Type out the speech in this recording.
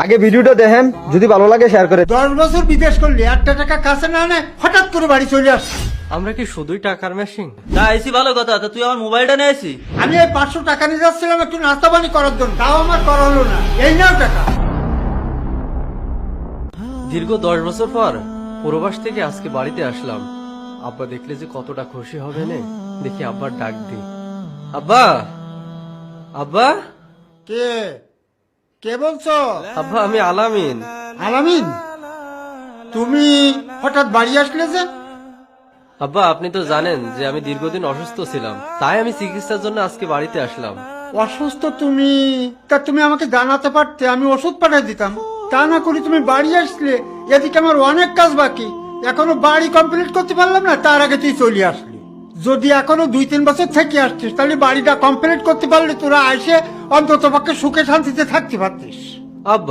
আগে ভিডিওটা দেখেন, যদি ভালো লাগে শেয়ার করে। 10 বছর বিদেশ করলি, একটা টাকা কাছে না আনে হঠাৎ করে বাড়ি চলে আসছি। আমরা কি শুধুই টাকার মেশিন? তা আইসি ভালো কথা, তা তুই আমার মোবাইলটা নিয়ে আইসি। আমি এই 500 টাকা নিয়ে যাচ্ছিলাম একটু নাস্তা পানি করার জন্য, তাও আমার করা হলো না। এই নাও টাকা। দীর্ঘ 10 বছর পর প্রবাস থেকে আজকে বাড়িতে আসলাম। আব্বা দেখলে যে কতটা খুশি হবে না, দেখি আব্বার ডাক দি। আব্বা, আব্বা, কে কে বলছো? আব্বা আমি আলামিন। আলামিন, তুমি হঠাৎ বাড়ি আসলে যে? আব্বা আপনি তো জানেন যে আমি দীর্ঘদিন অসুস্থ ছিলাম, তাই আমি চিকিৎসার জন্য আজকে বাড়িতে আসলাম। অসুস্থ তুমি? তা তুমি আমাকে জানাতে পারতে, আমি ওষুধ পাঠিয়ে দিতাম। তা না করি তুমি বাড়ি আসলে। এদিকে আমার অনেক কাজ বাকি, এখনো বাড়ি কমপ্লিট করতে পারলাম না, তার আগে তুই চলে আসলি। যদি এখনো 2-3 বছর থেকে আসছিস, তাহলে বাড়িটা কমপ্লিট করতে পারলে তোরা এসে অন্তত পক্ষে সুখে শান্তিতে থাকতে পারতিস। আব্বা